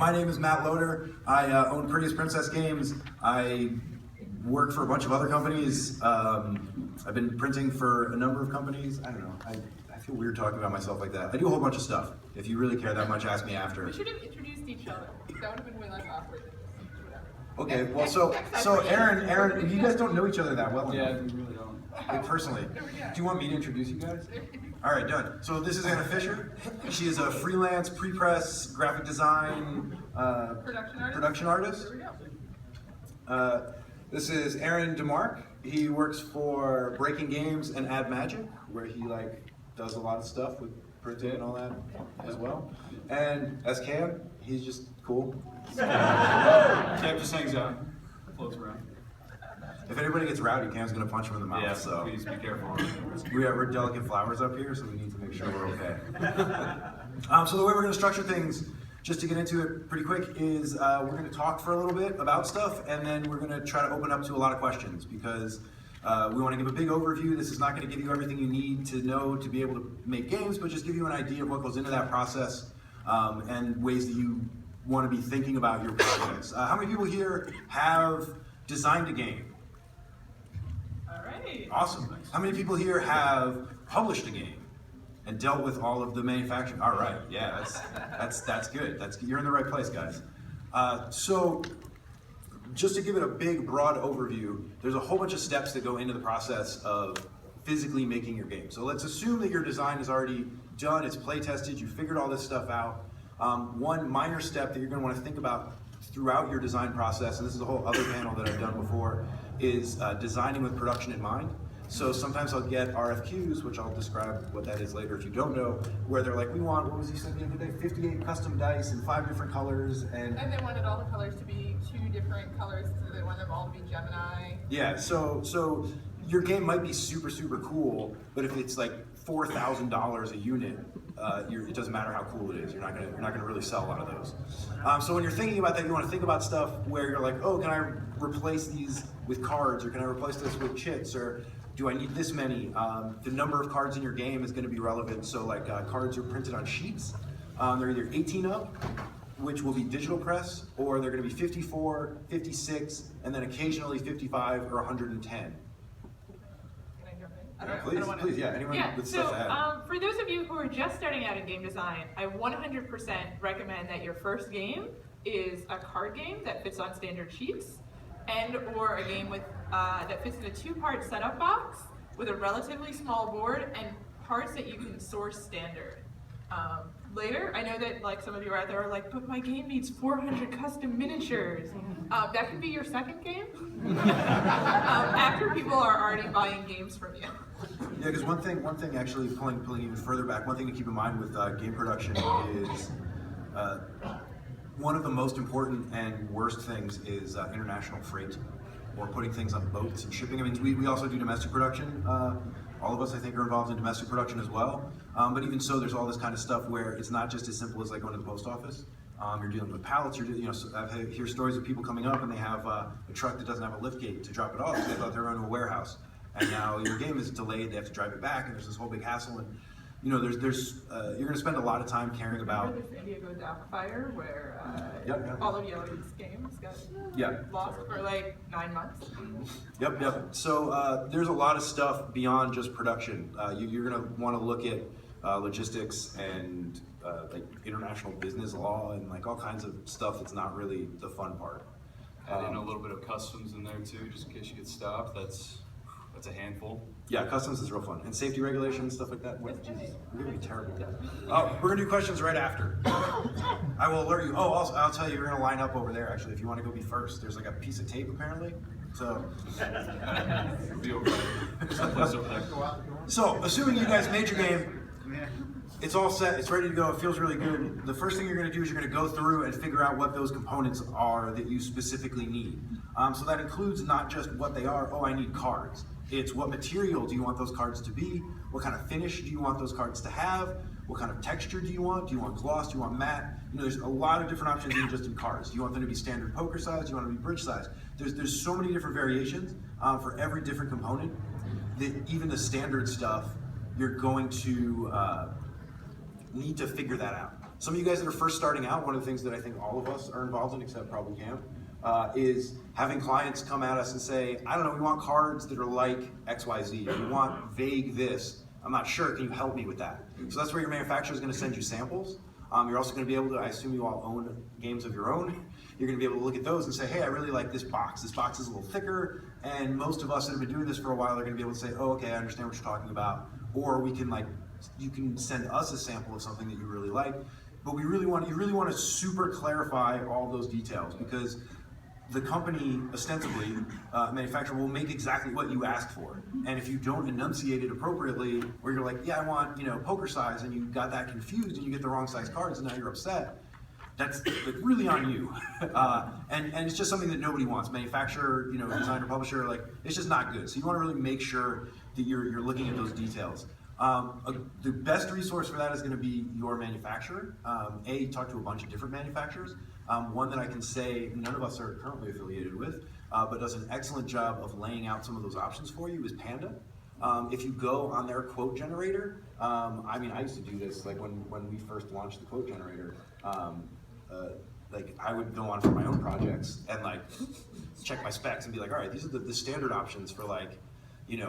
My name is Matt Loader. I own Prettiest Princess Games. I work for a bunch of other companies. I've been printing for a number of companies. I don't know. I feel weird talking about myself like that. I do a whole bunch of stuff. If you really care that much, ask me after. We should have introduced each other. That would have been way less awkward than this. Whatever. Okay, well, so Aaron, you guys don't know each other that well enough. Yeah, we really don't. Like, personally. Do you want me to introduce you guys? All right, done. So this is Anna Fisher. She is a freelance pre-press graphic design production artist. There we go. This is Aaron DeMarc. He works for Breaking Games and Add Magic, where he does a lot of stuff with printing and all that as well. And as Cam, he's just cool. Cam just hangs out, floats around. If anybody gets rowdy, Cam's gonna punch him in the mouth. Yeah, so please be careful. we're delicate flowers up here, so we need to make sure we're okay. So the way we're gonna structure things, just to get into it pretty quick, is we're gonna talk for a little bit about stuff, and then we're gonna try to open up to a lot of questions, because we wanna give a big overview. This is not gonna give you everything you need to know to be able to make games, but just give you an idea of what goes into that process, and ways that you wanna be thinking about your projects. How many people here have designed a game? Awesome. How many people here have published a game and dealt with all of the manufacturing? All right, yeah, that's good. You're in the right place, guys. So just to give it a big, broad overview, there's a whole bunch of steps that go into the process of physically making your game. So let's assume that your design is already done, it's play tested, you figured all this stuff out. One minor step that you're going to want to think about throughout your design process, and this is a whole other panel that I've done before, is designing with production in mind. So sometimes I'll get RFQs, which I'll describe what that is later if you don't know, where they're like, we want, what was he saying the other day, 58 custom dice in 5 different colors. And they wanted all the colors to be 2 different colors, so they wanted them all to be Gemini. Yeah, so your game might be super, super cool, but if it's like $4,000 a unit, it doesn't matter how cool it is. You're not gonna really sell a lot of those. So when you're thinking about that, you want to think about stuff where you're like, oh, can I replace these with cards, or can I replace this with chits, or do I need this many? The number of cards in your game is going to be relevant. So cards are printed on sheets. They're either 18 up, which will be digital press, or they're going to be 54, 56, and then occasionally 55 or 110. Please, yeah, anyone with stuff to add. For those of you who are just starting out in game design, I 100% recommend that your first game is a card game that fits on standard sheets, and or a game with that fits in a 2-part setup box with a relatively small board and parts that you can source standard. Later, I know that some of you out there are like, but my game needs 400 custom miniatures. That could be your second game. After people are already buying games from you. Yeah, because one thing actually pulling even further back, one thing to keep in mind with game production is one of the most important and worst things is international freight, or putting things on boats and shipping. I mean, we also do domestic production. All of us, I think, are involved in domestic production as well. But even so, there's all this kind of stuff where it's not just as simple as going to the post office. You're dealing with pallets. I hear stories of people coming up and they have a truck that doesn't have a lift gate to drop it off. So they thought they were going to a warehouse, and now your game is delayed. They have to drive it back, and there's this whole big hassle. And you're going to spend a lot of time caring about. Remember the San Diego dock fire where Yep. all of Yellow's games got lost for 9 months? Yep. So there's a lot of stuff beyond just production. You're going to want to look at logistics and international business law and all kinds of stuff that's not really the fun part. Add in a little bit of customs in there too, just in case you get stopped. That's a handful. Yeah, customs is real fun. And safety regulations, stuff like that. Jesus, we're gonna be terrible. Oh, we're gonna do questions right after. I will alert you. Oh, also, I'll tell you, you're gonna line up over there actually if you want to go be first. There's a piece of tape apparently. So Be okay. Someplace over there. So, assuming you guys made your game, it's all set, it's ready to go, it feels really good. The first thing you're going to do is you're going to go through and figure out what those components are that you specifically need. So that includes not just what they are, oh, I need cards. It's what material do you want those cards to be? What kind of finish do you want those cards to have? What kind of texture do you want? Do you want gloss? Do you want matte? There's a lot of different options even just in cards. Do you want them to be standard poker size? Do you want them to be bridge size? There's so many different variations for every different component that even the standard stuff, you're going to need to figure that out. Some of you guys that are first starting out, one of the things that I think all of us are involved in, except probably Cam, is having clients come at us and say, I don't know, we want cards that are like XYZ, or we want vague this. I'm not sure, can you help me with that? So that's where your manufacturer is going to send you samples. You're also going to be able to, I assume you all own games of your own. You're going to be able to look at those and say, hey, I really like this box. This box is a little thicker, and most of us that have been doing this for a while are going to be able to say, oh, okay, I understand what you're talking about. Or we can you can send us a sample of something that you really like. But you really want to super clarify all those details, because the company, ostensibly, manufacturer, will make exactly what you asked for. And if you don't enunciate it appropriately, where you're like, yeah, I want poker size, and you got that confused and you get the wrong size cards and now you're upset, that's really on you. And it's just something that nobody wants. Manufacturer, designer, publisher, it's just not good. So you want to really make sure that you're looking at those details. The best resource for that is going to be your manufacturer. Talk to a bunch of different manufacturers. One that I can say none of us are currently affiliated with, but does an excellent job of laying out some of those options for you, is Panda. If you go on their quote generator, I used to do this when we first launched the quote generator. I would go on for my own projects and check my specs and be like, all right, these are the standard options for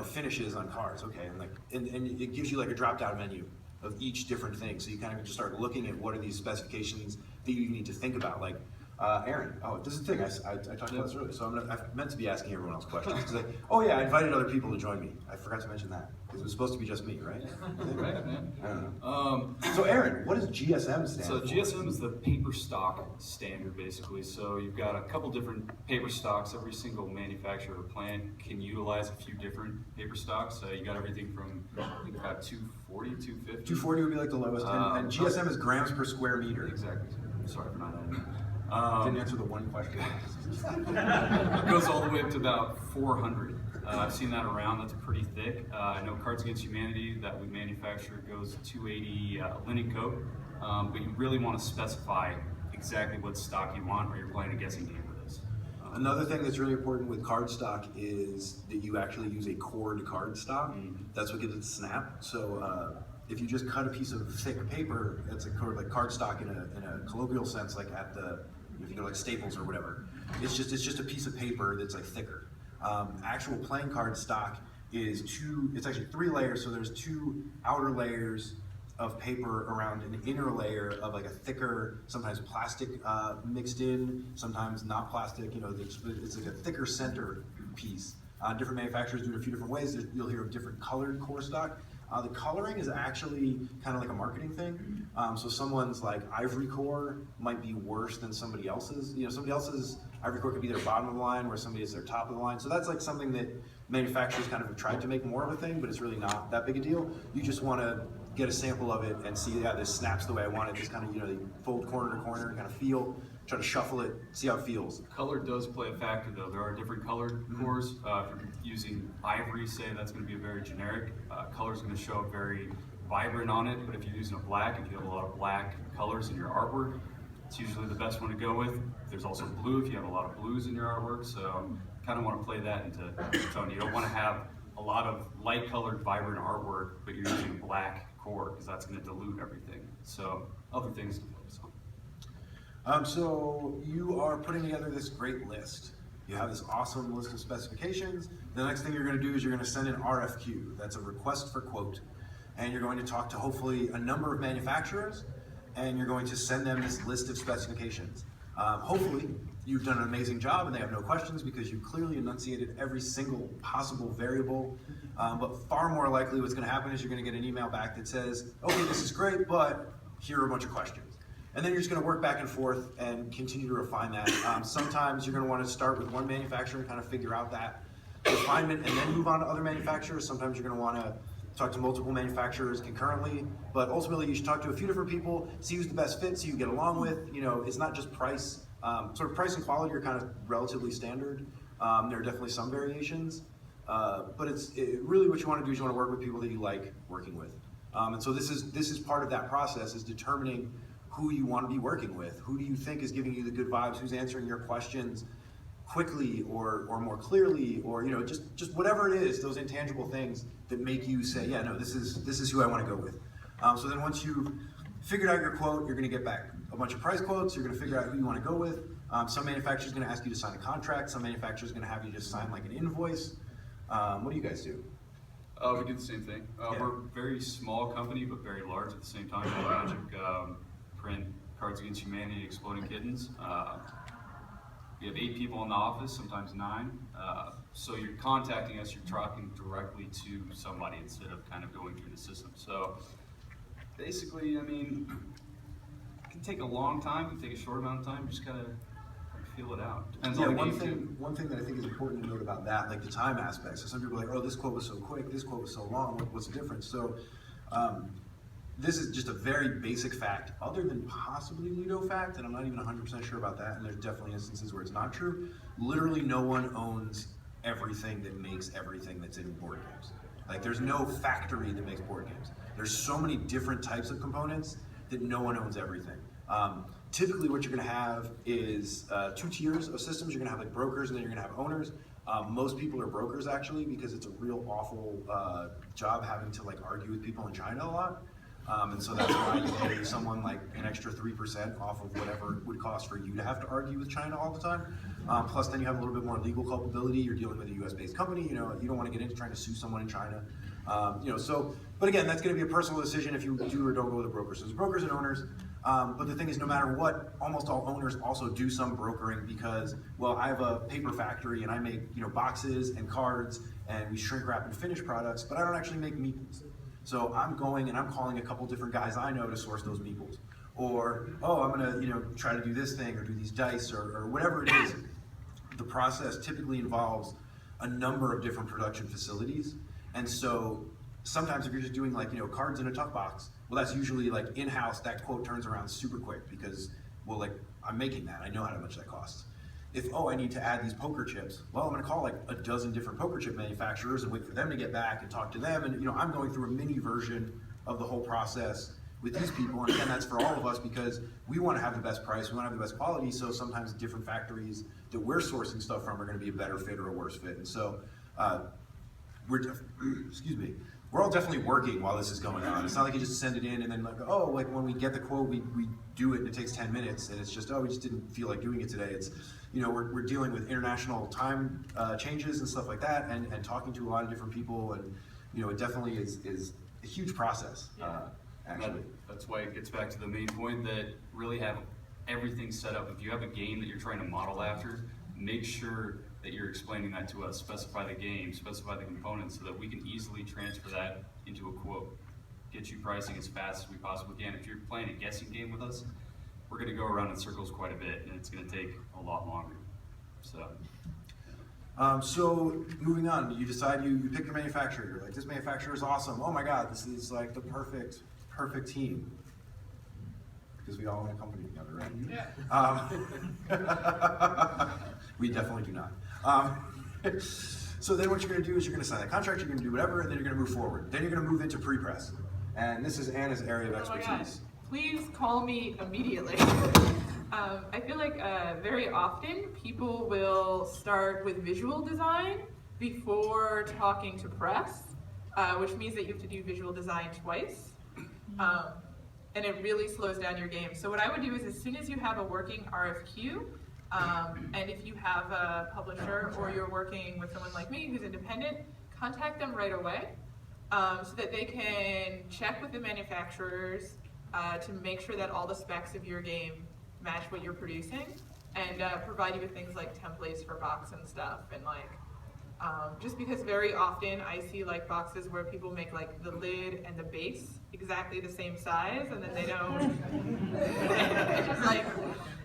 finishes on cards, okay, and it gives you a drop-down menu of each different thing, so you kind of just start looking at what are these specifications that you need to think about. Aaron, this is the thing, I talked about this earlier, so I meant to be asking everyone else questions, because I invited other people to join me. I forgot to mention that, because it was supposed to be just me, right? Right, man. I don't know. So Aaron, what does GSM stand for? So GSM is the paper stock standard, basically. So you've got a couple different paper stocks. Every single manufacturer or plant can utilize a few different paper stocks. So you got everything from, I think, about 240, 250. 240 would be the lowest, and GSM is grams per square meter. Exactly. Sorry for not knowing. Didn't answer the one question. It goes all the way up to about 400. I've seen that around. That's pretty thick. I know Cards Against Humanity that we manufacture goes 280 linen coat, but you really want to specify exactly what stock you want, or you're playing a guessing game with this. Another thing that's really important with cardstock is that you actually use a cord cardstock. Mm-hmm. That's what gives it snap. So if you just cut a piece of thick paper, it's cardstock in a colloquial sense, if you go Staples or whatever. It's just a piece of paper that's thicker. Actual playing card stock is it's actually 3 layers, so there's 2 outer layers of paper around an inner layer of a thicker, sometimes plastic mixed in, sometimes not plastic, it's a thicker center piece. Different manufacturers do it a few different ways. You'll hear of different colored core stock. The coloring is actually kind of a marketing thing. So someone's ivory core might be worse than somebody else's. Somebody else's ivory core could be their bottom of the line, where somebody is their top of the line. So that's something that manufacturers kind of have tried to make more of a thing, but it's really not that big a deal. You just want to get a sample of it and see, yeah, this snaps the way I want it. Just kind of, you fold corner to corner and kind of feel, try to shuffle it, see how it feels. Color does play a factor, though. There are different colored cores. If you're using ivory, say, that's going to be very generic. Color is going to show up very vibrant on it, but if you're using a black, if you have a lot of black colors in your artwork, it's usually the best one to go with. There's also blue if you have a lot of blues in your artwork, so kind of want to play that into tone. You don't want to have a lot of light colored, vibrant artwork, but you're using black core, because that's going to dilute everything. So other things to focus on. So you are putting together this great list. You have this awesome list of specifications. The next thing you're going to do is you're going to send an RFQ. That's a request for quote. And you're going to talk to hopefully a number of manufacturers, and you're going to send them this list of specifications. Hopefully you've done an amazing job and they have no questions, because you clearly enunciated every single possible variable. But far more likely what's going to happen is you're going to get an email back that says, okay, this is great, but here are a bunch of questions. And then you're just going to work back and forth and continue to refine that. Sometimes you're going to want to start with one manufacturer and kind of figure out that refinement and then move on to other manufacturers. Sometimes you're going to want to talk to multiple manufacturers concurrently, but ultimately you should talk to a few different people, see who's the best fit, so you get along with. It's not just price. Sort of price and quality are kind of relatively standard. There are definitely some variations, but really what you want to do is you want to work with people that you like working with. And so this is part of that process, is determining who you want to be working with. Who do you think is giving you the good vibes? Who's answering your questions quickly or more clearly, or just whatever it is, those intangible things that make you say, yeah, no, this is who I want to go with. So then once you've figured out your quote, you're going to get back a bunch of price quotes, you're going to figure out who you want to go with. Some manufacturer's going to ask you to sign a contract, some manufacturer's going to have you just sign like an invoice. What do you guys do? We do the same thing. Yeah. We're a very small company, but very large at the same time. Magic print Cards Against Humanity, Exploding Kittens. We have 8 people in the office, sometimes 9. So you're contacting us, you're talking directly to somebody instead of kind of going through the system. So basically, I mean, it can take a long time, it can take a short amount of time, just gotta feel it out. Depends on the game too. One thing that I think is important to note about that, like the time aspect. So some people are like, oh, this quote was so quick, this quote was so long, what's the difference? So this is just a very basic fact, other than possibly Ludo fact, and I'm not even 100% sure about that, and there's definitely instances where it's not true. Literally no one owns everything that makes everything that's in board games. Like there's no factory that makes board games. There's so many different types of components that no one owns everything. Typically what you're gonna have is 2 tiers of systems. You're gonna have like brokers and then you're gonna have owners. Most people are brokers actually because it's a real awful job having to like argue with people in China a lot. And so that's why you pay someone like an extra 3% off of whatever it would cost for you to have to argue with China all the time. Plus then you have a little bit more legal culpability. You're dealing with a US based company, you know, you don't want to get into trying to sue someone in China. You know, so, but again, that's going to be a personal decision if you do or don't go with a broker. So there's brokers and owners. But the thing is, no matter what, almost all owners also do some brokering because, well, I have a paper factory and I make, you know, boxes and cards and we shrink wrap and finish products, but I don't actually make meeples. So I'm going and I'm calling a couple different guys I know to source those meeples. Or, oh, I'm gonna, you know, try to do this thing or do these dice or whatever it is. The process typically involves a number of different production facilities. And so sometimes if you're just doing like, you know, cards in a tuck box, well, that's usually like in-house, that quote turns around super quick because, well, like I'm making that, I know how much that costs. If, oh, I need to add these poker chips, well, I'm gonna call like a dozen different poker chip manufacturers and wait for them to get back and talk to them. And, you know, I'm going through a mini version of the whole process with these people. And again, that's for all of us because we wanna have the best price, we wanna have the best quality. So sometimes different factories that we're sourcing stuff from are gonna be a better fit or a worse fit. And so, excuse me, we're all definitely working while this is going on. It's not like you just send it in and then like, oh, like when we get the quote, we do it and it takes 10 minutes and it's just, oh, we just didn't feel like doing it today. It's, you know, we're dealing with international time changes and stuff like that and talking to a lot of different people and, you know, it definitely is a huge process, actually. That's why it gets back to the main point that really have everything set up. If you have a game that you're trying to model after, make sure that you're explaining that to us, specify the game, specify the components so that we can easily transfer that into a quote. Get you pricing as fast as we possibly can. If you're playing a guessing game with us, we're gonna go around in circles quite a bit and it's gonna take a lot longer, so. So moving on, you decide you pick your manufacturer. You're like, this manufacturer is awesome. Oh my God, this is like the perfect team. Because we all own a company together, right? Yeah. We definitely do not. So then what you're gonna do is you're gonna sign that contract, you're gonna do whatever, and then you're gonna move forward. Then you're gonna move into pre-press. And this is Anna's area of Oh my God. expertise. Please call me immediately. I feel like very often people will start with visual design before talking to press, which means that you have to do visual design twice. And it really slows down your game. So what I would do is as soon as you have a working RFQ, and if you have a publisher or you're working with someone like me who's independent, contact them right away so that they can check with the manufacturers to make sure that all the specs of your game match what you're producing and provide you with things like templates for box and stuff and like just because very often I see like boxes where people make like the lid and the base exactly the same size and then they don't it just like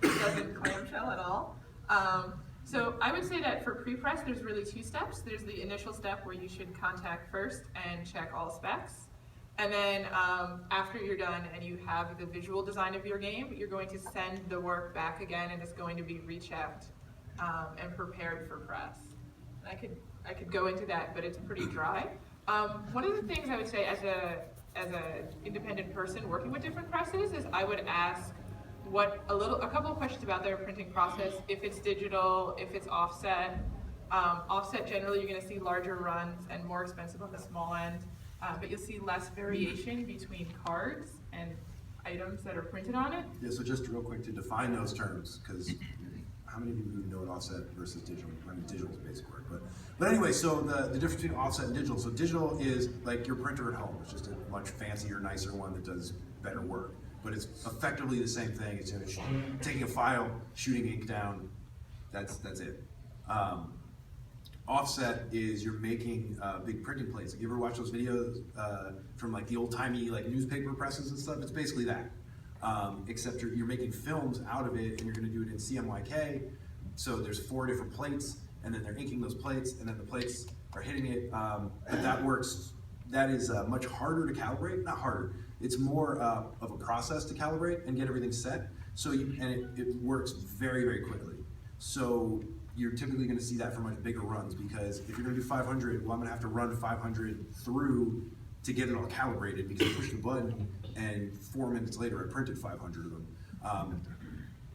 doesn't clamshell at all. So I would say that for pre-press there's really 2 steps. There's the initial step where you should contact first and check all specs. And then after you're done and you have the visual design of your game, you're going to send the work back again and it's going to be rechecked and prepared for press. And I could go into that, but it's pretty dry. One of the things I would say as a independent person working with different presses is I would ask a couple of questions about their printing process, if it's digital, if it's offset. Offset generally you're going to see larger runs and more expensive on the small end. But you'll see less variation between cards, and items that are printed on it. Yeah, so just real quick to define those terms, because how many of you even know what offset versus digital? I mean, digital is a basic word, but anyway, so the difference between offset and digital. So digital is like your printer at home. It's just a much fancier, nicer one that does better work. But it's effectively the same thing. It's taking a file, shooting ink down. That's it. Offset is you're making big printing plates. Like, you ever watch those videos from like the old timey like newspaper presses and stuff? It's basically that. Except you're making films out of it, and you're going to do it in CMYK. So there's 4 different plates, and then they're inking those plates, and then the plates are hitting it. But that works. That is much harder to calibrate. Not harder. It's more of a process to calibrate and get everything set. So it works very, very quickly. So you're typically going to see that for much bigger runs, because if you're going to do 500, well, I'm going to have to run 500 through to get it all calibrated, because I pushed a button and 4 minutes later I printed 500 of them.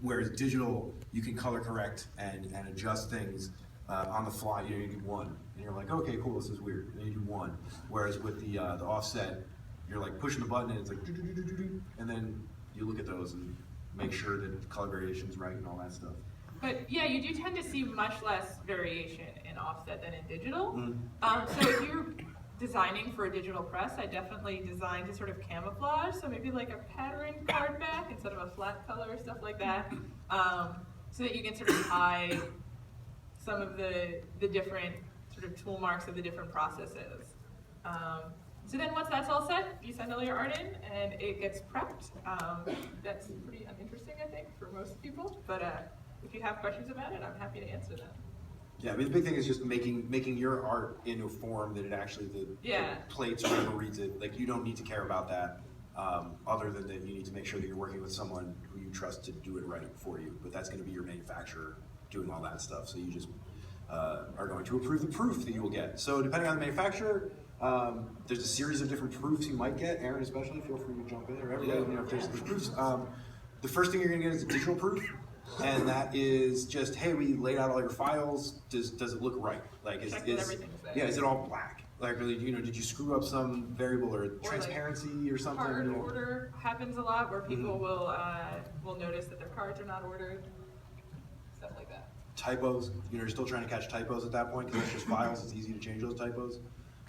Whereas digital, you can color correct and adjust things on the fly. You do 1, and you're like, okay, cool, this is weird. And then you do 1. Whereas with the offset, you're like pushing the button and it's like do, and then you look at those and make sure that the color variation is right and all that stuff. But yeah, you do tend to see much less variation in offset than in digital. So if you're designing for a digital press, I definitely design to sort of camouflage. So maybe like a patterned card back instead of a flat color, stuff like that. So that you can sort of hide some of the different sort of tool marks of the different processes. So then once that's all set, you send all your art in and it gets prepped. That's pretty uninteresting, I think, for most people. But if you have questions about it, I'm happy to answer them. Yeah, I mean, the big thing is just making your art in a form that it actually, the plates or whatever reads it. Like, you don't need to care about that, other than that you need to make sure that you're working with someone who you trust to do it right for you. But that's going to be your manufacturer doing all that stuff. So you just are going to approve the proof that you will get. So depending on the manufacturer, there's a series of different proofs you might get. Aaron especially, feel free to jump in, or everybody, you know, if there's proofs. The first thing you're going to get is a digital proof. And that is just, hey, we laid out all your files. Does it look right? Like, is it all black? Like, really, you know, did you screw up some variable or transparency like or something? Card order happens a lot, where people will notice that their cards are not ordered, stuff like that. Typos, you know, you're still trying to catch typos at that point, because it's just files. It's easy to change those typos.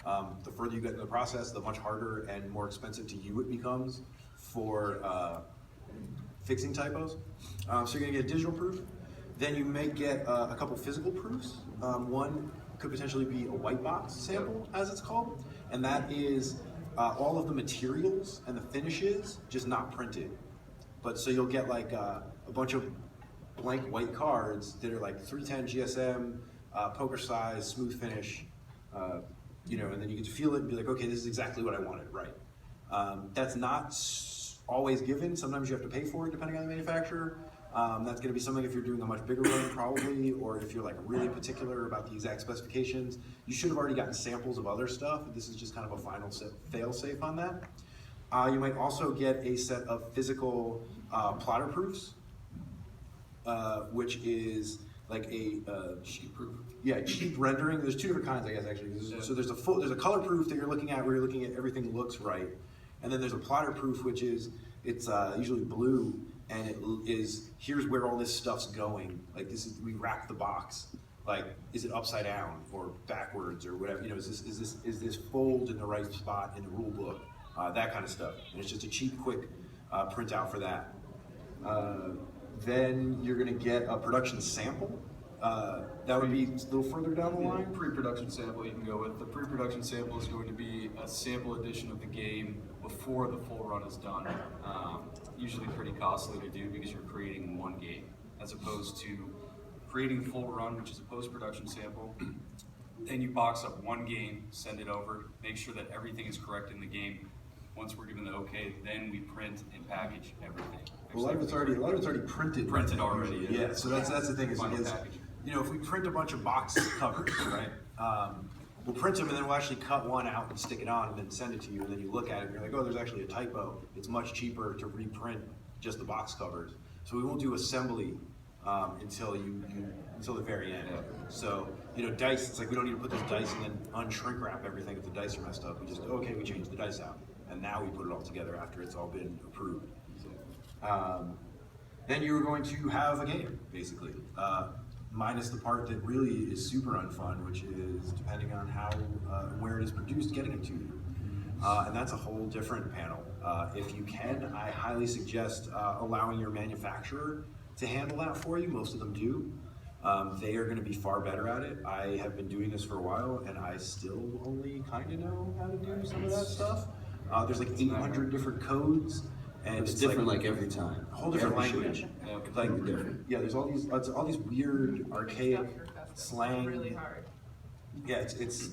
The further you get in the process, the much harder and more expensive to you it becomes for fixing typos. So you're going to get a digital proof. Then you may get a couple physical proofs. One could potentially be a white box sample, as it's called, and that is all of the materials and the finishes, just not printed. But so you'll get like a bunch of blank white cards that are like 310 GSM, poker size, smooth finish, you know, and then you get to feel it and be like, okay, this is exactly what I wanted, right? That's not always given. Sometimes you have to pay for it depending on the manufacturer. That's going to be something if you're doing a much bigger run probably, or if you're like really particular about the exact specifications. You should have already gotten samples of other stuff. This is just kind of a final fail-safe on that. You might also get a set of physical plotter proofs, which is like a sheet proof. Yeah, cheap rendering. There's 2 different kinds, I guess, actually. So there's a color proof that you're looking at, where you're looking at everything looks right. And then there's a plotter proof, which is, it's usually blue, and it is, here's where all this stuff's going. Like, this is, we wrap the box. Like, is it upside down or backwards or whatever? You know, is this fold in the right spot in the rule book? That kind of stuff. And it's just a cheap, quick printout for that. Then you're going to get a production sample. That would be a little further down the line. Pre-production sample you can go with. The pre-production sample is going to be a sample edition of the game before the full run is done. Usually pretty costly to do, because you're creating one game, as opposed to creating a full run, which is a post-production sample. Then you box up one game, send it over, make sure that everything is correct in the game. Once we're given the okay, then we print and package everything. Well, a lot of it's already printed. Printed already. Yeah. So that's the thing is, Package. you know, if we print a bunch of box covers, right? We'll print them and then we'll actually cut one out and stick it on and then send it to you, and then you look at it and you're like, oh, there's actually a typo. It's much cheaper to reprint just the box covers. So we won't do assembly until the very end. So, you know, dice, it's like we don't need to put those dice and then unshrink wrap everything if the dice are messed up. We just, okay, we change the dice out. And now we put it all together after it's all been approved. then you're going to have a game, basically. Minus the part that really is super unfun, which is depending on how, where it is produced, getting it to you. And that's a whole different panel. If you can, I highly suggest allowing your manufacturer to handle that for you. Most of them do. They are going to be far better at it. I have been doing this for a while, and I still only kind of know how to do some of that stuff. There's like 800 different codes. And it's different like every time. A whole different Every language. ship. Like different. Yeah, there's all these weird archaic slang. Really hard. Yeah, it's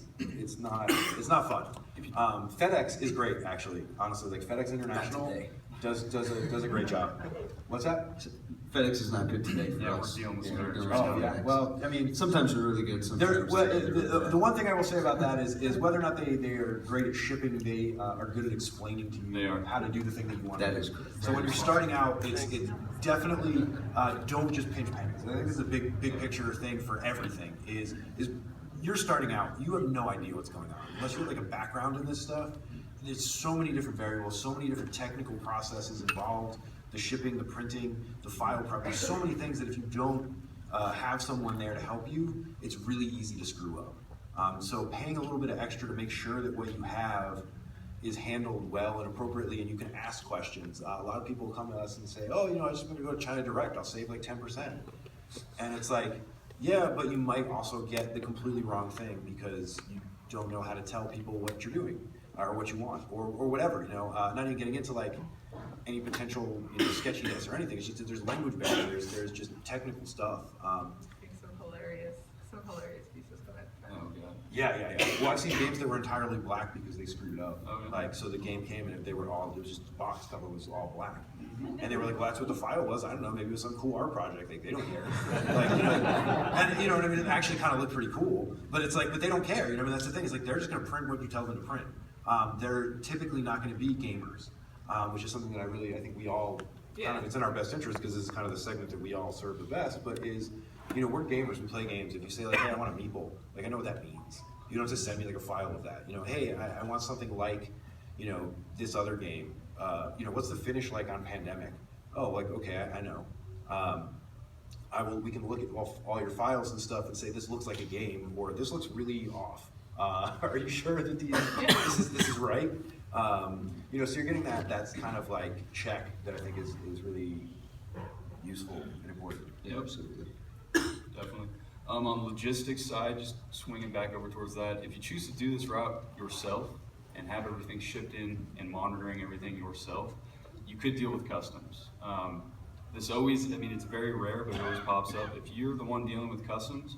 not fun. FedEx is great, actually. Honestly, like FedEx International does a great job. What's that? FedEx is not good today for Yeah, us. we're dealing with we're scooters. dealing with Oh yeah. FedEx. Well, I mean, Sometimes they're really good. Sometimes well, they're really the bad. one thing I will say about that is whether or not they are great at shipping, they are good at explaining to They you are. how to do the thing that you want. That to is do. correct. So when you're starting out, it's definitely don't just pinch pennies. I think this is a big picture thing for everything. Is you're starting out, you have no idea what's going on unless you have like a background in this stuff. There's so many different variables, so many different technical processes involved. The shipping, the printing, the file prep. There's so many things that if you don't have someone there to help you, it's really easy to screw up. So paying a little bit of extra to make sure that what you have is handled well and appropriately, and you can ask questions. A lot of people come to us and say, "Oh, I just want to go to China Direct. I'll save like 10%." And it's like, yeah, but you might also get the completely wrong thing because you don't know how to tell people what you're doing or what you want or whatever. Not even getting into like any potential sketchiness or anything. It's just that there's language barriers. There's just technical stuff. Some hilarious pieces of it. Oh god. Yeah. Well, I've seen games that were entirely black because they screwed up. Oh, yeah. Like, so the game came and it was just the box cover was all black. And they were like, well, that's what the file was. I don't know, maybe it was some cool art project. Like, they don't care. And you know what I mean? It actually kind of looked pretty cool. But it's like, but they don't care. I mean, that's the thing. It's like, they're just going to print what you tell them to print. They're typically not going to be gamers, which is something that I think we all, it's in our best interest because this is kind of the segment that we all serve the best, but we're gamers, we play games. If you say like, hey, I want a meeple, like I know what that means. You don't just send me like a file of that. Hey, I want something like, this other game. What's the finish like on Pandemic? Oh, like, okay, I know. We can look at all your files and stuff and say, this looks like a game, or this looks really off. Are you sure that this is right? So you're getting that's kind of like check that I think is really useful and important. Yeah, absolutely. Definitely. On the logistics side, just swinging back over towards that, if you choose to do this route yourself and have everything shipped in and monitoring everything yourself, you could deal with customs. It's very rare, but it always pops up. If you're the one dealing with customs,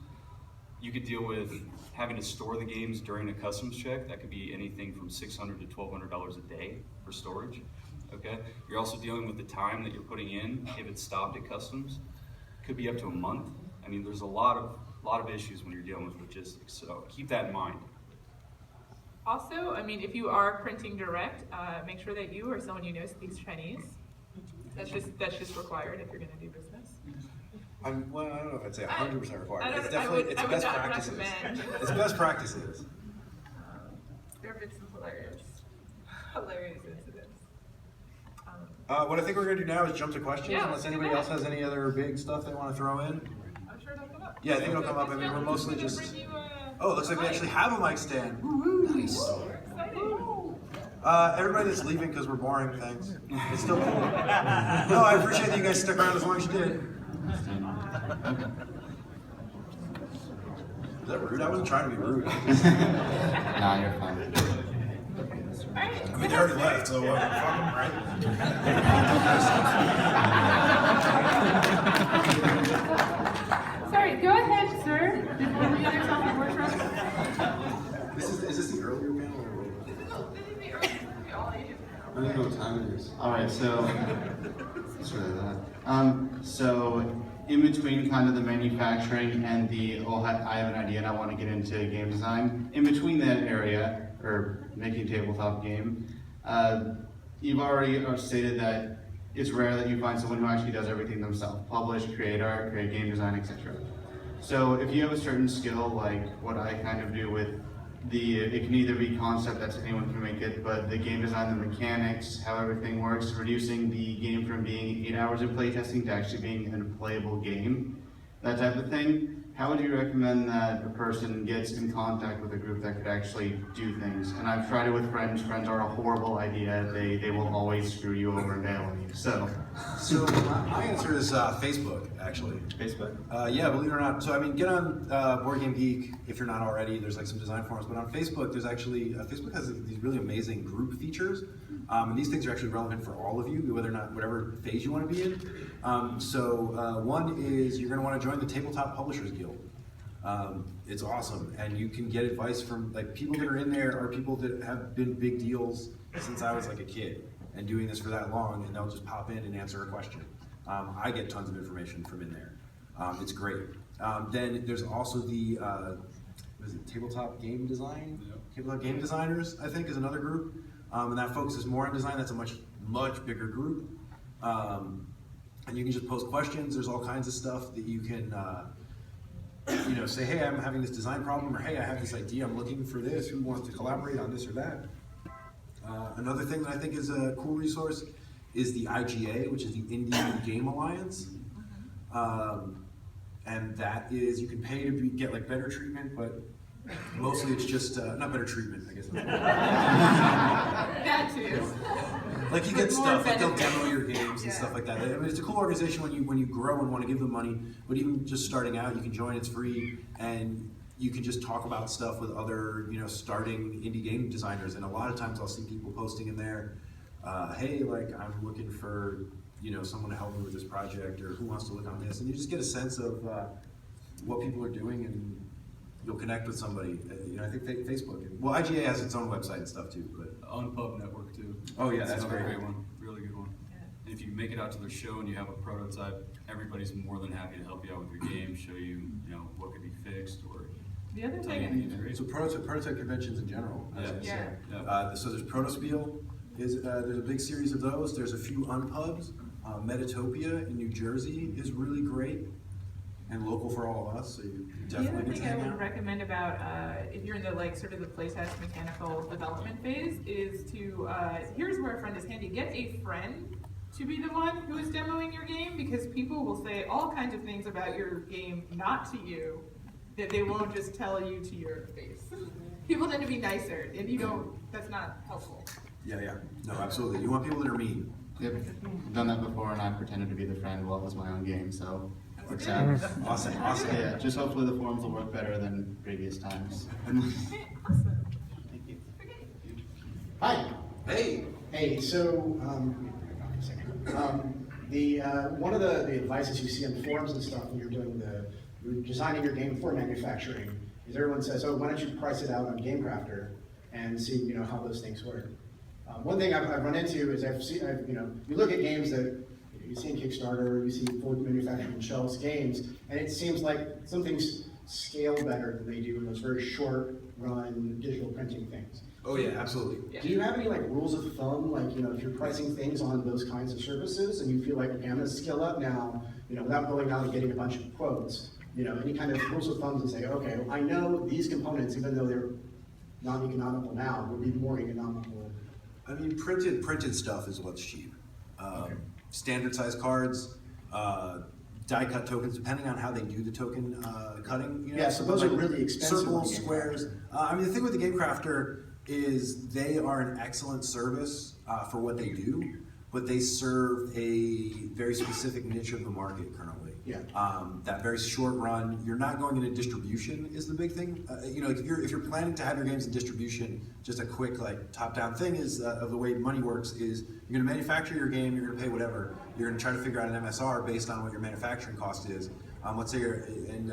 you could deal with having to store the games during a customs check. That could be anything from $600 to $1,200 a day for storage. Okay. You're also dealing with the time that you're putting in if it's stopped at customs. Could be up to a month. I mean, there's a lot of issues when you're dealing with logistics. So keep that in mind. Also, if you are printing direct, make sure that you or someone you know speaks Chinese. That's just required if you're going to do business. I don't know if I'd say 100% required. It's I would best not practices. recommend. It's best practices. There have been some hilarious incidents. What I think we're going to do now is jump to questions, Yeah, unless let's do anybody that. else has any other big stuff they want to throw in. I'm sure it'll come up. Yeah, I think it'll come up. We're mostly just... Oh, it looks like we actually have a mic stand. Woo-hoo. Nice. Everybody that's leaving because we're boring, thanks. It's still cool. No, I appreciate that you guys stuck around as long as you did. Is that rude? I wasn't trying to be rude. Nah, you're fine. I mean, they already left, so fuck them, right? Sorry, go ahead, sir. Before the other topic workshop. Is this the earlier panel or later? This is the early, all ages. I don't know what time it is. All right, so It's really that. so in between kind of the manufacturing and the I have an idea and I want to get into game design. In between that area, or making a tabletop game, you've already stated that it's rare that you find someone who actually does everything themselves: publish, create art, create game design, etc. So if you have a certain skill, like what I kind of do with it can either be concept, that's anyone can make it, but the game design, the mechanics, how everything works, reducing the game from being 8 hours of playtesting to actually being a playable game, that type of thing. How would you recommend that a person gets in contact with a group that could actually do things? And I've tried it with friends. Friends are a horrible idea. They will always screw you over and bail on you. So my answer is Facebook, actually. Facebook. Yeah, believe it or not. So I mean, get on Board Game Geek if you're not already. There's like some design forums, but on Facebook, there's actually Facebook has these really amazing group features, and these things are actually relevant for all of you, whether or not whatever phase you want to be in. One is you're going to want to join the Tabletop Publishers Guild. It's awesome, and you can get advice from like people that are in there are people that have been big deals since I was like a kid and doing this for that long, and they'll just pop in and answer a question. I get tons of information from in there. It's great. Then there's also the what is it, Tabletop Game Design? Yep. Tabletop Game Designers, I think, is another group, and that focuses more on design. That's a much bigger group, and you can just post questions. There's all kinds of stuff that you can. Say, hey, I'm having this design problem, or hey, I have this idea, I'm looking for this, who wants to collaborate on this or that? Another thing that I think is a cool resource is the IGA, which is the Indie Game Alliance. And that is, you can pay to get like better treatment, but mostly it's just, not better treatment, I guess. That too. Like you get With more stuff, like they'll benefits. demo your games and Yeah. stuff like that. I mean, it's a cool organization when you grow and want to give them money, but even just starting out, you can join, it's free, and you can just talk about stuff with other, starting indie game designers. And a lot of times I'll see people posting in there, hey, like I'm looking for, someone to help me with this project, or who wants to look on this. And you just get a sense of what people are doing, and you'll connect with somebody. I think Facebook. Well, IGA has its own website and stuff too, but. Unpub Network too. Oh, yeah, That's that's another great. great one, really good one. And if you make it out to their show and you have a prototype, everybody's more than happy to help you out with your game, show you, what could be fixed, or The other tell you thing, anything great. So prototype conventions in general. I was gonna Yeah. say. Yeah. So there's Protospiel. There's a big series of those. There's a few unpubs. Metatopia in New Jersey is really great and local for all of us. So you the other definitely get to thing I hang would out. recommend about if you're in the sort of the playtest mechanical development phase is to here's where a friend is handy. Get a friend to be the one who is demoing your game, because people will say all kinds of things about your game not to you that they won't just tell you to your face. People tend to be nicer, and that's not helpful. Yeah. No, absolutely. You want people that are mean. Yep, I've done that before, and I pretended to be the friend while it was my own game, so works good. out. Awesome. Yeah, just hopefully the forums will work better than previous times. Okay, awesome. Thank you. Okay. Hi. Hey. Hey, so, one of the advices you see on forums and stuff when you're designing your game for manufacturing is everyone says, oh, why don't you price it out on GameCrafter and see, how those things work. One thing I've run into is you look at games that you see in Kickstarter, you see fully manufactured on shelves games, and it seems like some things scale better than they do in those very short run digital printing things. Oh yeah, absolutely. Do you have any rules of thumb, if you're pricing things on those kinds of services and you feel like, okay, I'm gonna scale up now, without going out and getting a bunch of quotes, any kind of rules of thumb to say, okay, well, I know these components, even though they're non-economical now, would be more economical. I mean, printed stuff is what's cheap. Standard size cards, die cut tokens, depending on how they do the token cutting. Yeah, so those are really expensive on Circles, Game squares. The thing with the Game Crafter is they are an excellent service for what they do, but they serve a very specific niche of the market currently. Yeah. That very short run, you're not going into distribution is the big thing. If you're planning to have your games in distribution, just a quick top-down thing is of the way money works is you're going to manufacture your game, you're going to pay whatever, you're going to try to figure out an MSR based on what your manufacturing cost is. Let's say you're going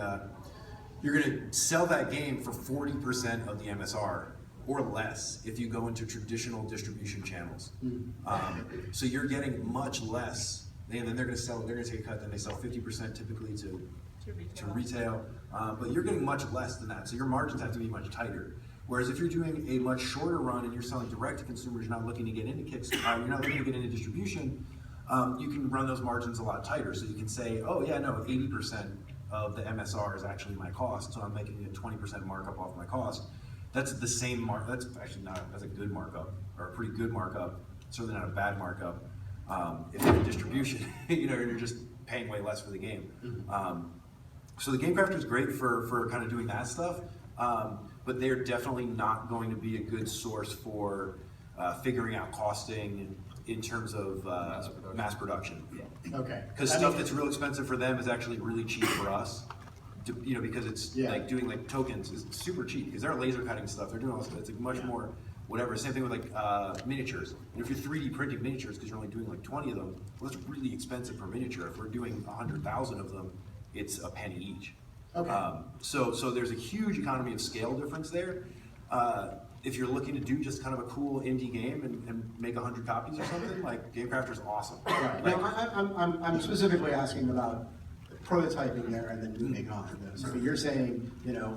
to sell that game for 40% of the MSR or less if you go into traditional distribution channels. So you're getting much less. And then they're going to take a cut, then they sell 50% typically to retail, but you're getting much less than that, so your margins have to be much tighter. Whereas if you're doing a much shorter run and you're selling direct to consumers, you're not looking to get into Kickstarter, you're not looking to get into distribution, you can run those margins a lot tighter. So you can say, oh yeah, no, 80% of the MSR is actually my cost, so I'm making a 20% markup off my cost. that's the same mark. That's actually not. That's a good markup, or a pretty good markup. Certainly not a bad markup. If you have distribution, you're just paying way less for the game. So the Game Crafter is great for kind of doing that stuff, but they're definitely not going to be a good source for figuring out costing in terms of mass production. Okay. Because stuff that's real expensive for them is actually really cheap for us. Because it's like doing like tokens is super cheap because they're laser cutting stuff. They're doing all this. It's like much more whatever. Same thing with like miniatures. And if you're 3D printing miniatures because you're only doing like 20 of them, well, that's really expensive per miniature. If we're doing 100,000 of them, it's a penny each. Okay. So there's a huge economy of scale difference there. If you're looking to do just kind of a cool indie game and make 100 copies or something, like Game Crafter's awesome. Right. Like, Now, I'm specifically asking about prototyping there and then moving on. So you're saying,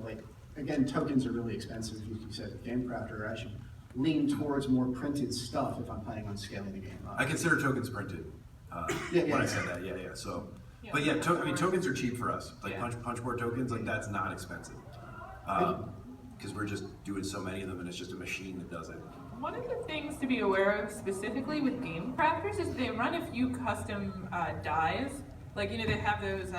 like, again, tokens are really expensive. You said Game Crafter, I should lean towards more printed stuff if I'm planning on scaling the game up. I consider tokens printed. When I said that, yeah. So, but yeah, tokens are cheap for us. Like punchboard tokens, like that's not expensive. Because we're just doing so many of them, and it's just a machine that does it. One of the things to be aware of specifically with Game Crafters is they run a few custom dies. Like, they have those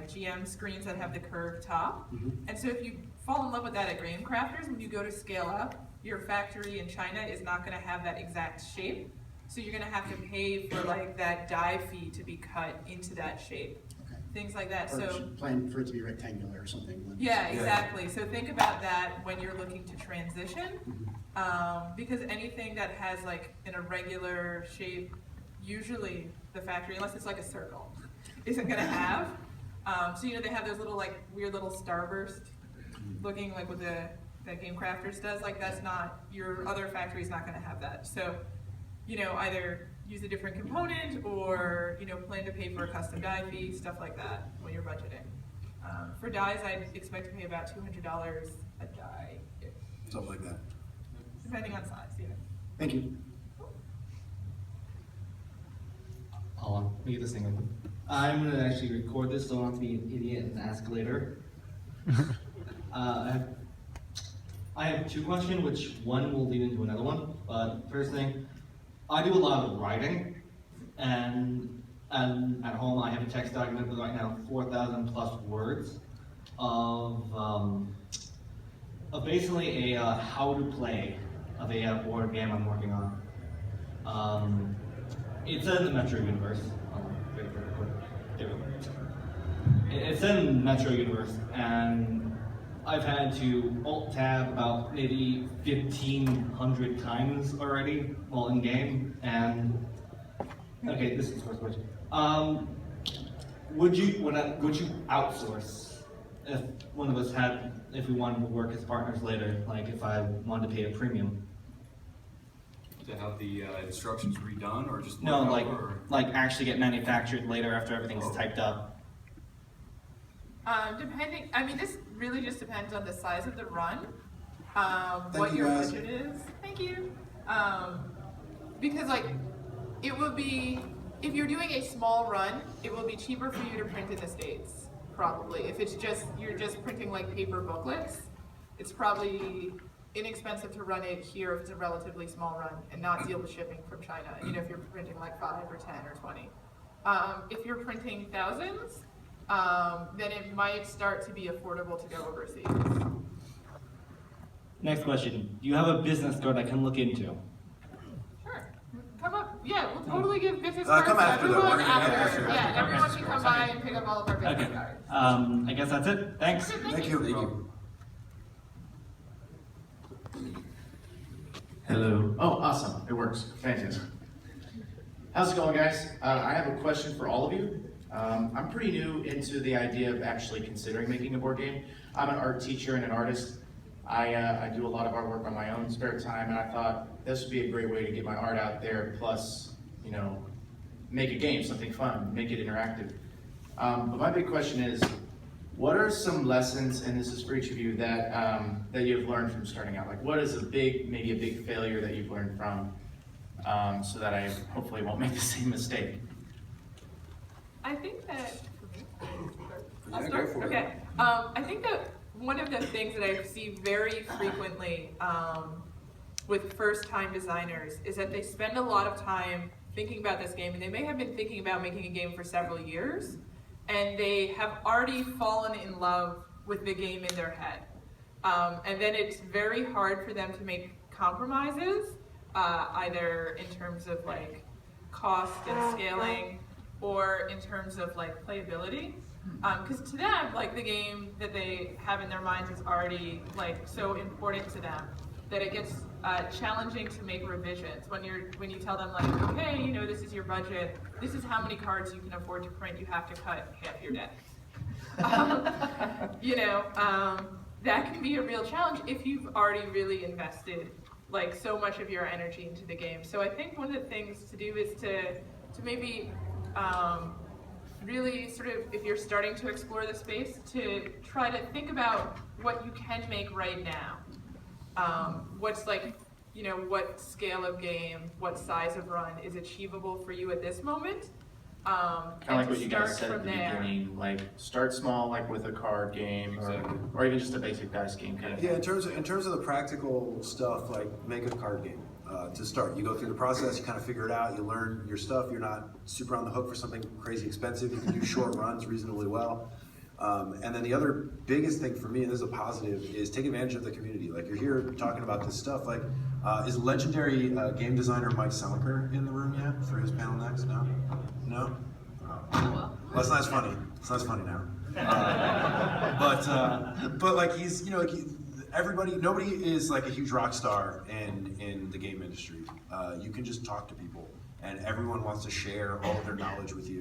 GM screens that have the curved top. And so if you fall in love with that at Game Crafters, when you go to scale up, your factory in China is not going to have that exact shape. So you're going to have to pay for like that die fee to be cut into that shape. Okay. Things like that. Or So plan for it to be rectangular or something. yeah, exactly. So think about that when you're looking to transition, because anything that has like an irregular shape, usually the factory, unless it's like a circle, isn't going to have. So they have those little like weird little starburst looking like what that Game Crafters does. Like that's not, your other factory's not going to have that. So either use a different component or plan to pay for a custom die fee, stuff like that when you're budgeting. For dies, I'd expect to pay about $200 a die, Something like that. depending on size. Thank you. Hold on, let me get this thing open. I'm gonna actually record this so I don't have to be an idiot and ask later. I have two questions, which one will lead into another one. But first thing, I do a lot of writing, and at home I have a text document with right now 4,000 plus words of basically a how to play of a board game I'm working on. It's in the Metro universe. There we go. It's in Metro universe, and I've had to alt-tab about maybe 1,500 times already while in game. And okay, this is the first question. Would you outsource if one of us if we wanted to work as partners later, like if I wanted to pay a premium? To have the instructions redone, or just No, look over, or? like actually get manufactured later after everything's typed up. Depending, this really just depends on the size of the run, what you, your guys. budget is. Thank you. Because it will be, if you're doing a small run, it will be cheaper for you to print in the States, probably. If you're just printing like paper booklets, it's probably inexpensive to run it here if it's a relatively small run and not deal with shipping from China, if you're printing like 5 or 10 or 20. If you're printing thousands, then it might start to be affordable to go overseas. Next question. Do you have a business card I can look into? Sure. Come up. Yeah, we'll totally give business cards come to after, though. everyone We're gonna get after. after. Yeah, everyone can come by and pick up all of our business Okay. cards. I guess that's it. Thanks. Okay, Thank you. Hello. Oh, awesome. It works. Fantastic. How's it going, guys? I have a question for all of you. I'm pretty new into the idea of actually considering making a board game. I'm an art teacher and an artist. I do a lot of artwork on my own spare time, and I thought this would be a great way to get my art out there, plus, make a game, something fun, make it interactive. But my big question is, what are some lessons, and this is for each of you, that you've learned from starting out? Like, what is maybe a big failure that you've learned from, so that I hopefully won't make the same mistake? I think that. Yeah, go for it. Okay. I think that one of the things that I see very frequently with first-time designers is that they spend a lot of time thinking about this game, and they may have been thinking about making a game for several years, and they have already fallen in love with the game in their head. And then it's very hard for them to make compromises, either in terms of like cost and scaling, or in terms of like playability. Because to them, like the game that they have in their minds is already like so important to them that it gets challenging to make revisions when you tell them like, okay, you know, this is your budget, this is how many cards you can afford to print, you have to cut half your deck. You know, that can be a real challenge if you've already really invested like so much of your energy into the game. So I think one of the things to do is to maybe really sort of, if you're starting to explore the space, to try to think about what you can make right now. What's like, you know, what scale of game, what size of run is achievable for you at this moment? Kind of like what you guys said at the beginning, like start small, like with a card game, or even just a basic dice game kind of Yeah, thing. in terms of the practical stuff, like make a card game to start. You go through the process, you kind of figure it out, you learn your stuff. You're not super on the hook for something crazy expensive. You can do short runs reasonably well. And then the other biggest thing for me, and this is a positive, is take advantage of the community. Like you're here talking about this stuff. Like, is legendary game designer Mike Selinker in the room yet for his panel next? No? No? Oh. Well, that's not as funny. It's not as funny now. But like he's, you know, like nobody is like a huge rock star in the game industry. You can just talk to people, and everyone wants to share all of their knowledge with you.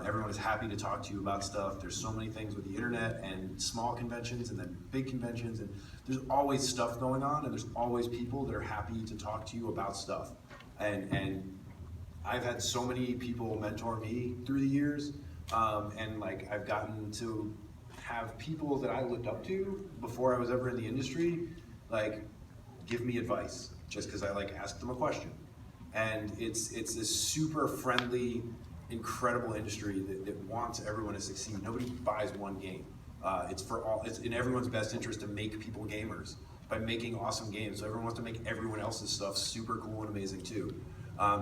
Everyone is happy to talk to you about stuff. There's so many things with the internet and small conventions and then big conventions, and there's always stuff going on, and there's always people that are happy to talk to you about stuff. And I've had so many people mentor me through the years, and like I've gotten to have people that I looked up to before I was ever in the industry, like give me advice just because I like asked them a question. And it's this super friendly, incredible industry that wants everyone to succeed. Nobody buys one game. It's in everyone's best interest to make people gamers by making awesome games. So everyone wants to make everyone else's stuff super cool and amazing too.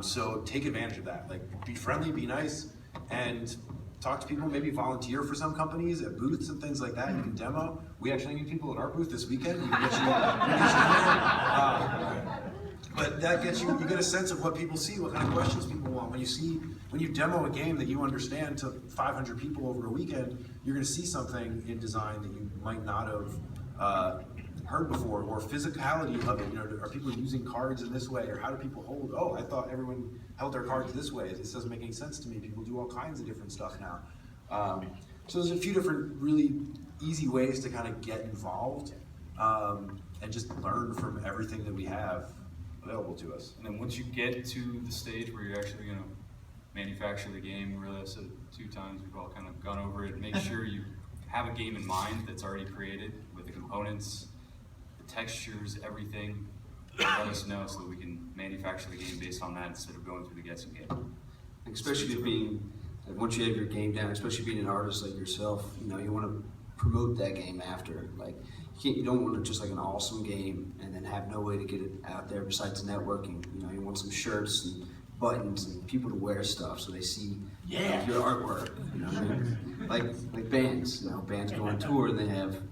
So take advantage of that. Like be friendly, be nice, and talk to people. Maybe volunteer for some companies at booths and things like that. You can demo. We actually need people at our booth this weekend. We can get you in there. But that gets you get a sense of what people see, what kind of questions people want. When you demo a game that you understand to 500 people over a weekend, you're going to see something in design that you might not have heard before, or physicality of it. You know, are people using cards in this way, or how do people hold? Oh, I thought everyone held their cards this way. This doesn't make any sense to me. People do all kinds of different stuff now. So there's a few different really easy ways to kind of get involved and just learn from everything that we have available to us. And then once you get to the stage where you're actually going to manufacture the game, we realize it 2 times, we've all kind of gone over it, make sure you have a game in mind that's already created with the components, the textures, everything. Let us know so that we can manufacture the game based on that instead of going through the guessing game. Especially being, like, once you have your game down, especially being an artist like yourself, you know, you want to promote that game after. Like, you don't want to just like an awesome game and then have no way to get it out there besides networking. You know, you want some shirts and buttons and people to wear stuff so they see like, your artwork. You know what I mean? Like bands. You know, bands go on tour and they have,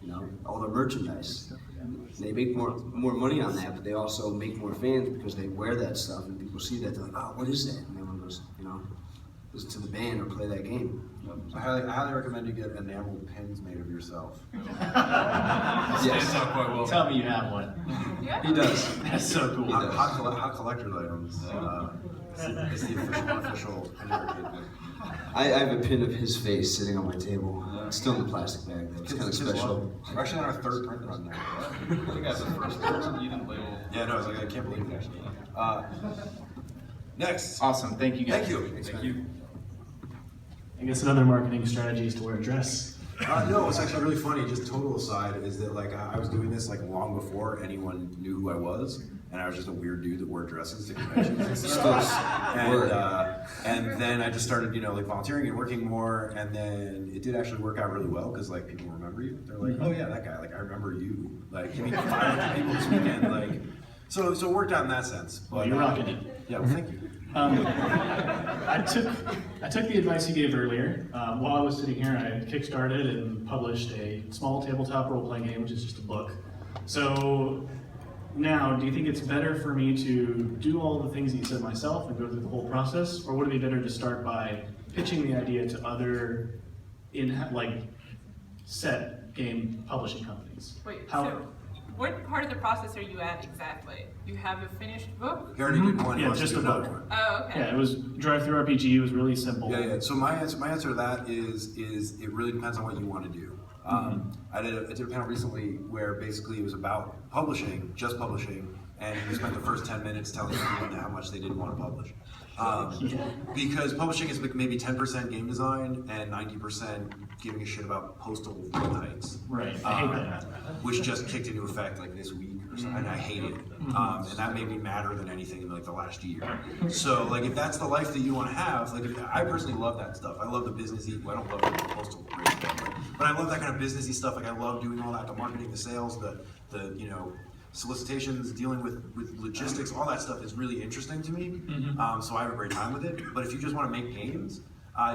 you know, all their merchandise. They make more money on that, but they also make more fans because they wear that stuff and people see that, they're like, oh, what is that? And everyone goes, you know, listen to the band or play that game. I highly recommend you get enameled pins made of yourself. Yes. Quite well. Tell me you have one. Yeah. He does. That's so cool. Hot collector's items. It's the unofficial pin. I have a pin of his face sitting on my table. It's still in the plastic bag though. It's kind of special. We're actually on our 3rd print run now. I think that's the first person you didn't label. Yeah, no, I was like, I can't believe it actually. Next. Awesome. Thank you guys. Thank you. Thank you. I guess another marketing strategy is to wear a dress. No, it's actually really funny. Just total aside is that like I was doing this like long before anyone knew who I was, and I was just a weird dude that wore dresses to conventions and stuff. And then I just started, like volunteering and working more, and then it did actually work out really well because like people remember you. They're like, oh yeah, that guy. Like I remember you. Like you meet 500 people this weekend. Like so it worked out in that sense. But You're rocking it. Yeah, well, thank you. I took the advice you gave earlier. While I was sitting here, I kickstarted and published a small tabletop role-playing game, which is just a book. So now, do you think it's better for me to do all the things that you said myself and go through the whole process, or would it be better to start by pitching the idea to other set game publishing companies? Wait, How? so what part of the process are you at exactly? You have a finished book? He already did one. Yeah, just a book. Oh, okay. Yeah, it was drive-through RPG. It was really simple. Yeah. So my answer to that is it really depends on what you want to do. I did a panel recently where basically it was about publishing, just publishing, and we spent the first 10 minutes telling people how much they didn't want to publish. Because publishing is maybe 10% game design and 90% giving a shit about postal heights. Right. I hate that. Which just kicked into effect like this week or something, and I hate it. And that made me madder than anything in like the last year. So like if that's the life that you want to have, like I personally love that stuff. I love the businessy. Well, I don't love the postal rate stuff, but I love that kind of businessy stuff. Like I love doing all that, the marketing, the sales, the solicitations, dealing with logistics, all that stuff is really interesting to me. So I have a great time with it. But if you just want to make games,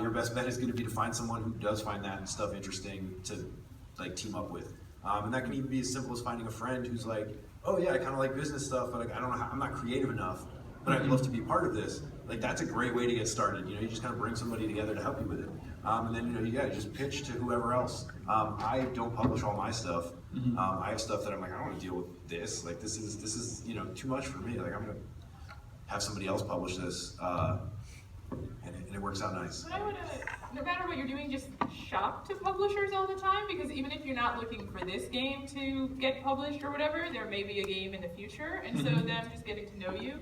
your best bet is going to be to find someone who does find that stuff interesting to like team up with. And that can even be as simple as finding a friend who's like, oh yeah, I kind of like business stuff, but I don't know how, I'm not creative enough, but I'd love to be part of this. Like that's a great way to get started. You just kind of bring somebody together to help you with it. And then you just pitch to whoever else. I don't publish all my stuff. I have stuff that I'm like, I don't want to deal with this. Like this is too much for me. Like I'm gonna have somebody else publish this, and it works out nice. But I would, no matter what you're doing, just shop to publishers all the time, because even if you're not looking for this game to get published or whatever, there may be a game in the future, and so them just getting to know you.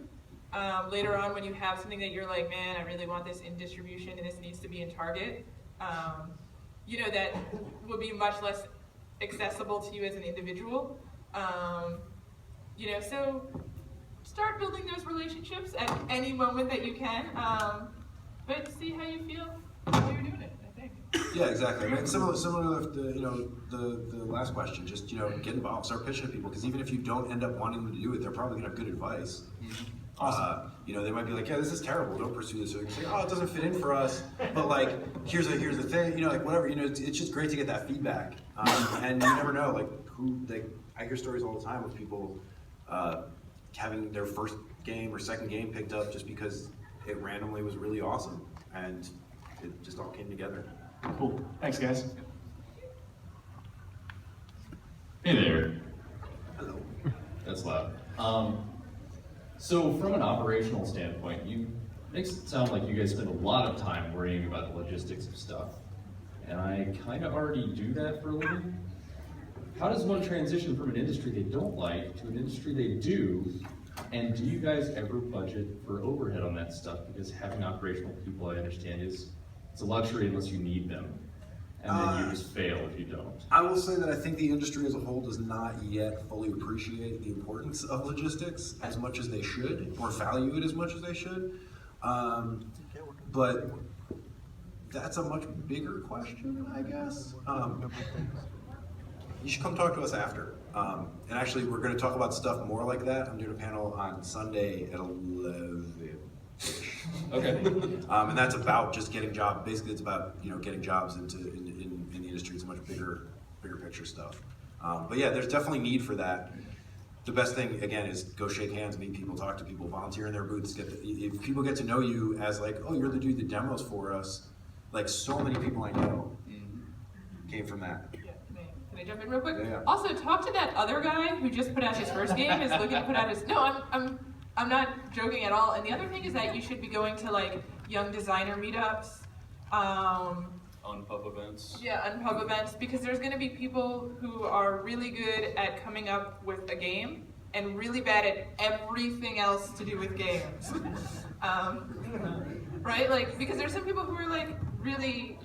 Later on when you have something that you're like, man, I really want this in distribution and this needs to be in Target, that will be much less accessible to you as an individual. So start building those relationships at any moment that you can, but see how you feel while you're doing it, I think. Yeah, exactly. I mean, similar to the last question. Just get involved, start pitching to people, because even if you don't end up wanting them to do it, they're probably gonna have good advice. Awesome. They might be like, yeah, this is terrible, don't pursue this. Or you can say, oh, it doesn't fit in for us. But like, here's the thing, whatever. It's just great to get that feedback. And you never know, I hear stories all the time of people having their first game or second game picked up just because it randomly was really awesome, and it just all came together. Cool. Thanks, guys. Hey there. Hello. That's loud. So from an operational standpoint, you makes it sound like you guys spend a lot of time worrying about the logistics of stuff. And I kind of already do that for a living. How does one transition from an industry they don't like to an industry they do? And do you guys ever budget for overhead on that stuff? Because having operational people, I understand, it's a luxury unless you need them. And then you just fail if you don't. I will say that I think the industry as a whole does not yet fully appreciate the importance of logistics as much as they should, or value it as much as they should. But that's a much bigger question, I guess. You should come talk to us after. And actually, we're going to talk about stuff more like that. I'm doing a panel on Sunday at 11. Okay. And that's about just getting jobs. Basically, it's about getting jobs in the industry. It's much bigger picture stuff. But yeah, there's definitely need for that. The best thing again is go shake hands, meet people, talk to people, volunteer in their booths. If people get to know you as like, oh, you're the dude that demos for us. Like so many people I know came from that. Can I jump in real quick? Yeah. Also, talk to that other guy who just put out his first game, is looking to put out his. No, I'm not joking at all. And the other thing is that you should be going to like young designer meetups. On pub events. Yeah, on pub events, because there's going to be people who are really good at coming up with a game and really bad at everything else to do with games. Right? Like, because there's some people who are like really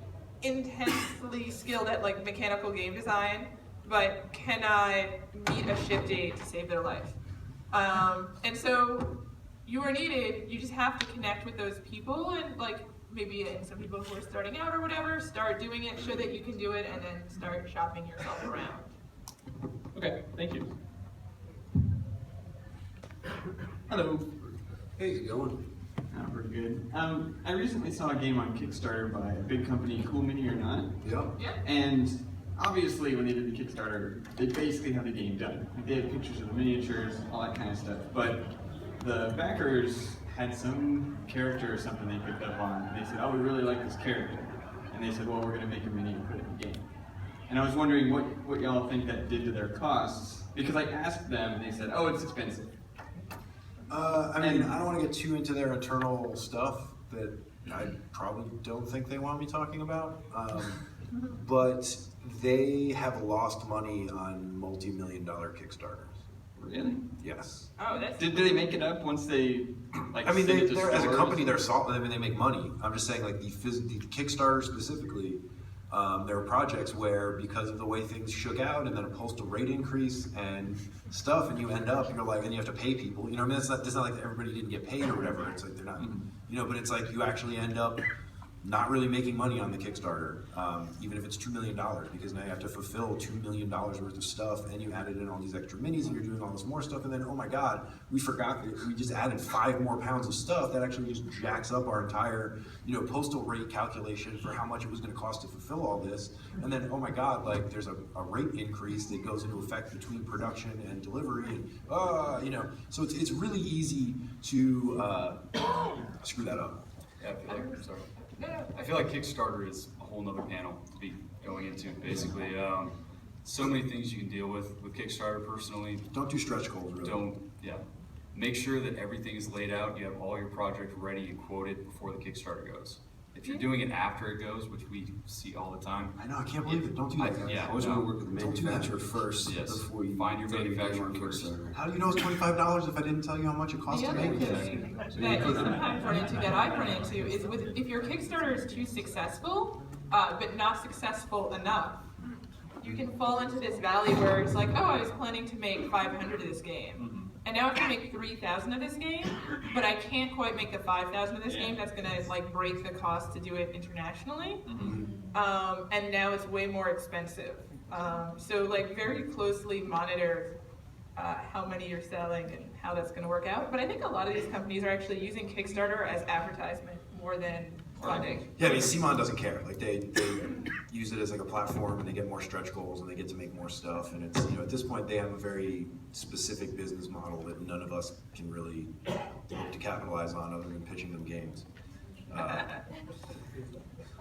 intensely skilled at like mechanical game design, but cannot meet a ship date to save their life. And so you are needed, you just have to connect with those people and like maybe some people who are starting out or whatever, start doing it, show that you can do it, and then start shopping yourself around. Okay, thank you. Hello. Hey, how's it going? Pretty good. I recently saw a game on Kickstarter by a big company, Cool Mini or Not. Yeah. Yeah. And obviously, when they did the Kickstarter, they basically had the game done. Like, they had pictures of the miniatures, all that kind of stuff. But the backers had some character or something they picked up on. And they said, "Oh, we really like this character." And they said, "Well, we're going to make a mini and put it in the game." And I was wondering what y'all think that did to their costs, because I asked them, and they said, "Oh, it's expensive." I mean, I don't want to get too into their internal stuff that I probably don't think they want me talking about. But they have lost money on multi-million-dollar Kickstarters. Really? Yes. Oh, that's Did they make it up once they like? I mean, sent it to they're as a stores? company, they're solid. I mean, they make money. I'm just saying, like the Kickstarter specifically, there are projects where because of the way things shook out, and then a postal rate increase and stuff, and you end up, you're like, and you have to pay people. You know, I mean, it's not like everybody didn't get paid or whatever. It's like they're not, you know, but it's like you actually end up not really making money on the Kickstarter, even if it's $2 million, because now you have to fulfill $2 million worth of stuff, and you added in all these extra minis, and you're doing all this more stuff, and then, oh my God, we forgot that we just added 5 more pounds of stuff. That actually just jacks up our entire, you know, postal rate calculation for how much it was gonna cost to fulfill all this. And then, oh my God, like there's a rate increase that goes into effect between production and delivery, and, you know, so it's really easy to screw that up. Yeah, I feel like Kickstarter is a whole nother panel to be going into. Basically, so many things you can deal with Kickstarter. Personally, Don't do stretch goals, really. Make sure that everything is laid out. You have all your project ready and quoted before the Kickstarter goes. If you're doing it after it goes, which we see all the time. I know, I can't believe it. Don't do that, guys. Yeah, Always want to work with the Don't do that. manufacturer first Yes. before you Find your throw game manufacturer on first. Kickstarter. How do you know it's $25 if I didn't tell you how much it costs The to other make it? thing that you sometimes run into, that I run into, is if your Kickstarter is too successful, but not successful enough, you can fall into this valley where it's like, oh, I was planning to make 500 of this game. And now I can make 3,000 of this game, but I can't quite make the 5,000 of this game. That's gonna like break the cost to do it internationally. And now it's way more expensive. So like very closely monitor how many you're selling and how that's gonna work out. But I think a lot of these companies are actually using Kickstarter as advertisement more than funding. Yeah, I mean, Simon doesn't care. Like they use it as like a platform, and they get more stretch goals, and they get to make more stuff. And it's, you know, at this point they have a very specific business model that none of us can really hope to capitalize on, other than pitching them games.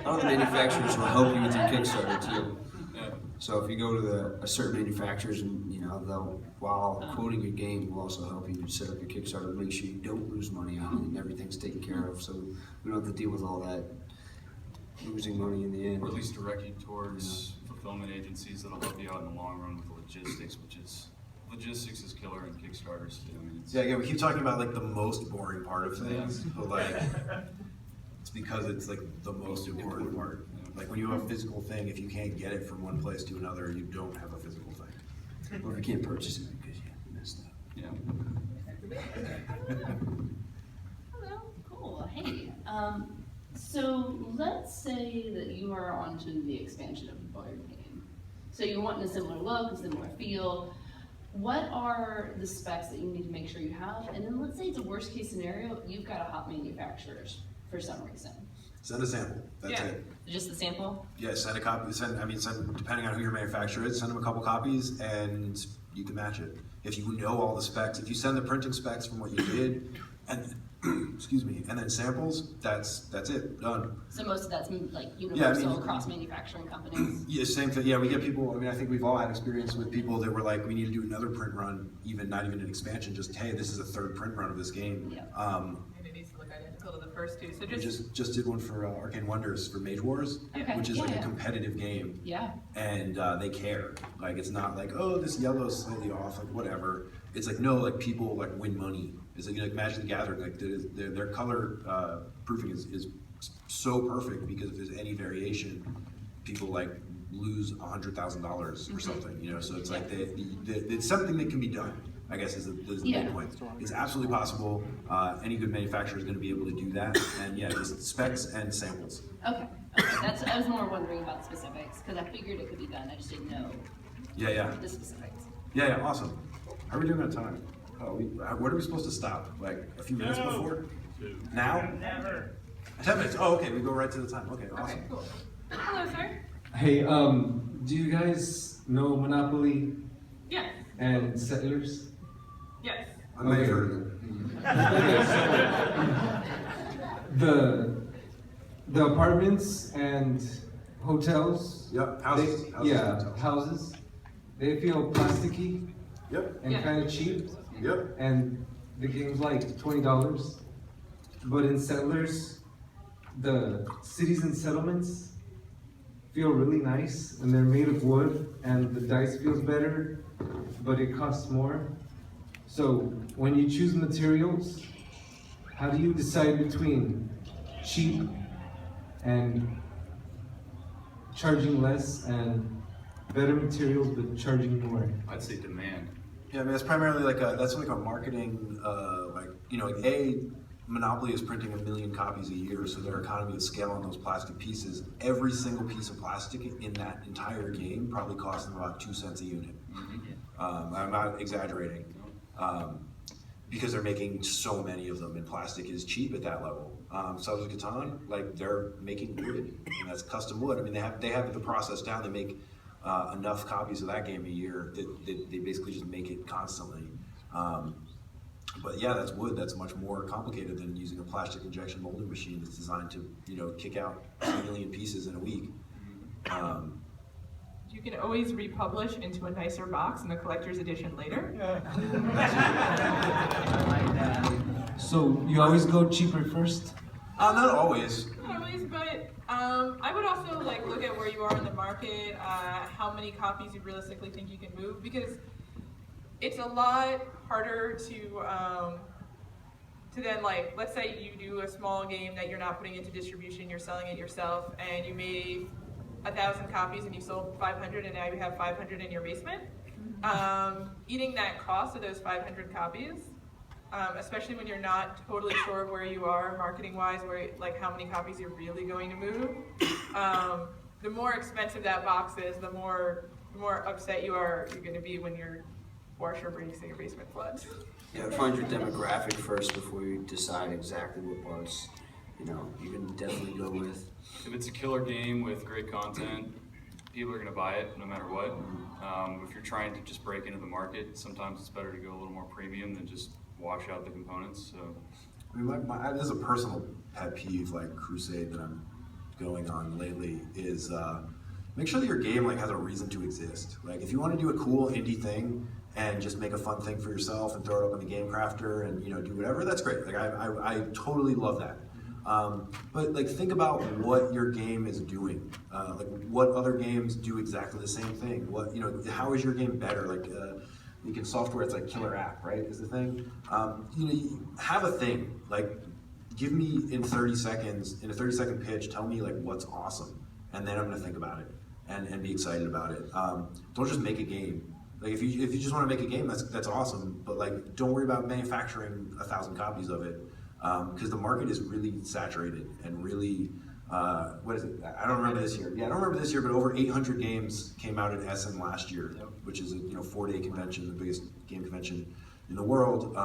All the manufacturers will help you with your Kickstarter too. So if you go to a certain manufacturers, and you know, they'll, while quoting your game, will also help you set up your Kickstarter, make sure you don't lose money on it, and everything's taken care of. So we don't have to deal with all that losing money in the end. Or at least direct you towards fulfillment agencies that'll help you out in the long run with the logistics, logistics is killer in Kickstarters too. I mean, Yeah, again, we keep talking about like the most boring part of things, but like it's because it's like the most important part. Like when you have a physical thing, if you can't get it from one place to another, you don't have a physical thing. Or if you can't purchase it because you messed up. Yeah. Hello, cool, hey. So let's say that you are onto the expansion of the board game. So you're wanting a similar look, a similar feel. What are the specs that you need to make sure you have? And then let's say it's a worst case scenario, you've got to hop manufacturers for some reason. Send a sample, that's it. Just the sample? Yeah, send a copy, send, depending on who your manufacturer is, send them a couple copies and you can match it. If you know all the specs, if you send the printing specs from what you did, and excuse me, and then samples, that's it, done. So most of that's like universal Yeah, I mean, across manufacturing companies? Yeah, same thing. Yeah, we get people, I mean, I think we've all had experience with people that were like, we need to do another print run, not even an expansion, just, hey, this is a third print run of this game. Yeah. And it needs to look identical to the first two. So We just did one for Arcane Wonders for Mage Wars, Okay, which is yeah, like a yeah. competitive game. Yeah. And they care. Like, it's not like, oh, this yellow is slightly off, like whatever. It's like, no, like people like win money. It's like, you know, like Magic the Gathering, like their color proofing is so perfect, because if there's any variation, people like lose $100,000 or something, you know. So it's like it's something that can be done. I guess is the Yeah. main point. It's absolutely possible. Any good manufacturer is going to be able to do that. And yeah, just specs and samples. Okay, I was more wondering about specifics, because I figured it could be done, I just didn't know Yeah. the specifics. Yeah, awesome. How are we doing on time? Oh, where are we supposed to stop? Like a few minutes before? Now? Never. 10 minutes. Oh, okay. We go right to the time. Okay, awesome. Okay, cool. Hello, sir. Hey, do you guys know Monopoly Yes. and Settlers? Yes. I may have heard of it. The apartments and hotels. Yep, houses. Houses. They feel plasticky Yep, and Yeah. kind of cheap, yep. and the game's like $20. But in Settlers, the cities and settlements feel really nice, and they're made of wood, and the dice feels better, but it costs more. So when you choose materials, how do you decide between cheap and charging less and better materials but charging more? I'd say demand. Yeah, I mean, that's primarily that's like a marketing, Monopoly is printing 1 million copies a year, so their economy of scale on those plastic pieces, every single piece of plastic in that entire game probably costs them about 2 cents a unit. I'm not exaggerating, because they're making so many of them, and plastic is cheap at that level. Settlers of Catan, like they're making wood, and that's custom wood. I mean, they have the process down. They make enough copies of that game a year that they basically just make it constantly. But yeah, that's wood. That's much more complicated than using a plastic injection molding machine that's designed to, kick out 1 million pieces in a week. You can always republish into a nicer box in a collector's edition later. So you always go cheaper first? Not always. Not always, but I would also look at where you are in the market, how many copies you realistically think you can move, because it's a lot harder to then let's say you do a small game that you're not putting into distribution, you're selling it yourself, and you made 1,000 copies and you sold 500, and now you have 500 in your basement. Eating that cost of those 500 copies, especially when you're not totally sure where you are marketing-wise, where how many copies you're really going to move, the more expensive that box is, the more upset you're going to be when your washer breaks and your basement floods. Yeah, find your demographic first before you decide exactly what parts, you can definitely go with. If it's a killer game with great content, people are going to buy it no matter what. If you're trying to just break into the market, sometimes it's better to go a little more premium than just wash out the components. So, I mean, this is a personal pet peeve, crusade that I'm going on lately, is make sure that your game has a reason to exist. If you want to do a cool indie thing and just make a fun thing for yourself and throw it up in the Game Crafter and do whatever, that's great. I totally love that. But think about what your game is doing. What other games do exactly the same thing? What how is your game better? You can software, it's killer app, right? Is the thing. You have a thing. Give me in 30 seconds, in a 30-second pitch, tell me what's awesome, and then I'm gonna think about it and be excited about it. Don't just make a game. If you just want to make a game, that's awesome. But don't worry about manufacturing 1,000 copies of it. Because the market is really saturated and really, what is it? I don't remember this year. Yeah, I don't remember this year, but over 800 games came out at Essen last year, which is a 4-day convention, the biggest game convention in the world.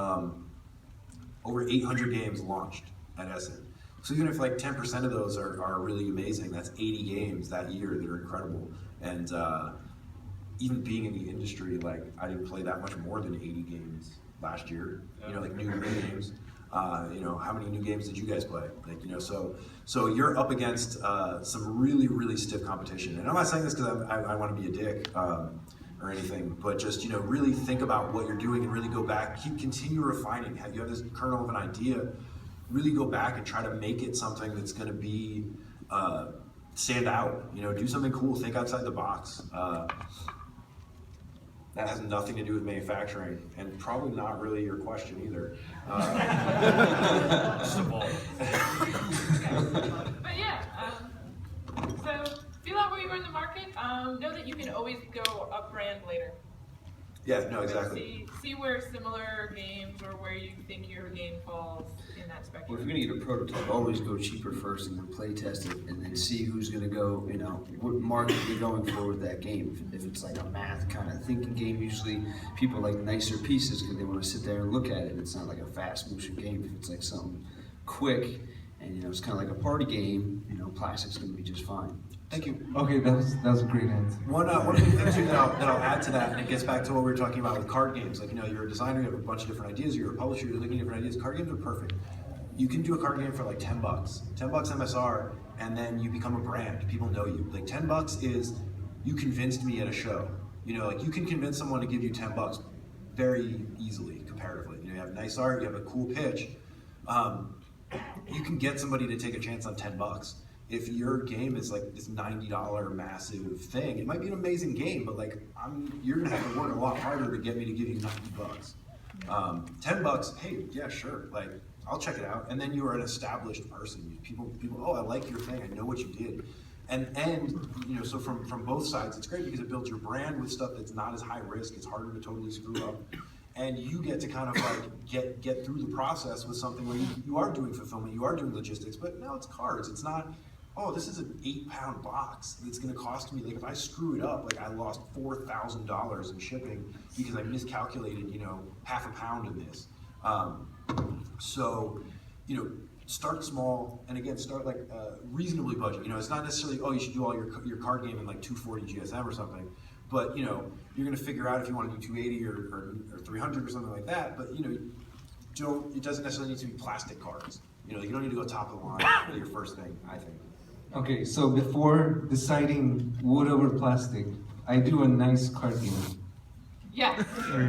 Over 800 games launched at Essen. So even if 10% of those are really amazing, that's 80 games that year that are incredible. And even being in the industry, I didn't play that much more than 80 games last year. New games. How many new games did you guys play? So you're up against some really, really stiff competition. And I'm not saying this because I want to be a dick or anything, but just really think about what you're doing and really go back, continue refining. You have this kernel of an idea, really go back and try to make it something that's going to be stand out. Do something cool. Think outside the box. That has nothing to do with manufacturing, and probably not really your question either. Just evolve. But yeah, so feel out where you are in the market. Know that you can always go up brand later. Yeah, no, exactly. See where similar games or where you think your game falls in that spectrum. Well, if you're gonna get a prototype, always go cheaper first and then play test it and then see who's gonna go, you know, what market you're going for with that game. If it's like a math kind of thinking game, usually people like nicer pieces because they wanna sit there and look at it. It's not like a fast motion game. If it's like something quick and, you know, it's kind of like a party game, you know, plastic's gonna be just fine. Thank you. Okay, that was a great answer. One big thing too that I'll add to that, and it gets back to what we were talking about with card games. Like, you know, you're a designer, you have a bunch of different ideas, you're a publisher, you're looking at different ideas. Card games are perfect. You can do a card game for like $10, $10 MSR, and then you become a brand. People know you. Like $10 is, you convinced me at a show. You know, like you can convince someone to give you $10 very easily, comparatively. You know, you have nice art, you have a cool pitch. You can get somebody to take a chance on $10. If your game is like this $90 massive thing, it might be an amazing game, but like you're gonna have to work a lot harder to get me to give you $90. $10, hey, yeah, sure, like I'll check it out. And then you are an established person. People, oh, I like your thing. I know what you did. And you know, so from both sides, it's great because it builds your brand with stuff that's not as high risk. It's harder to totally screw up. And you get to kind of like get through the process with something where you are doing fulfillment, you are doing logistics, but now it's cards. It's not, oh, this is an 8-pound box that's gonna cost me, like if I screw it up, like I lost $4,000 in shipping because I miscalculated, you know, half a pound in this. So, you know, start small, and again, start like reasonably budget. You know, it's not necessarily, oh, you should do all your card game in like 240 GSM or something, but you know, you're gonna figure out if you want to do 280 or 300 or something like that. But you know, it doesn't necessarily need to be plastic cards. You know, you don't need to go top of the line for your first thing, I think. Okay, so before deciding wood over plastic, I do a nice card game. Yes. So, some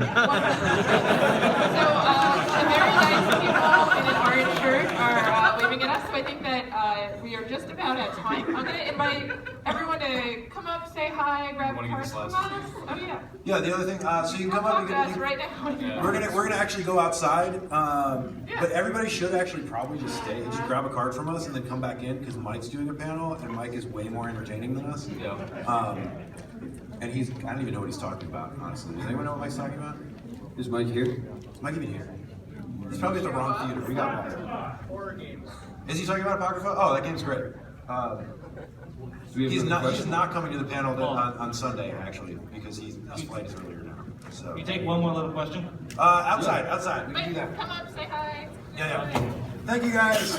very nice people in an orange shirt are waving at us, so I think that we are just about at time. I'm going to invite everyone to come up, say hi, grab cards from us. Oh, yeah. Yeah, the other thing, so you can come up, right now. Yeah. We're gonna actually go outside, but everybody should actually probably just stay, just grab a card from us and then come back in, because Mike's doing a panel, and Mike is way more entertaining than us. Yeah. And I don't even know what he's talking about, honestly. Does anyone know what Mike's talking about? Is Mike here? Is Mike even here? He's probably at the wrong theater. We got one. Horror games. Is he talking about Apocrypha? Oh, that game's great. He's not coming to the panel on Sunday, actually, because his flight is earlier now. So. You take one more little question? Outside. We can do that. Come up, say hi. Yeah. Thank you, guys.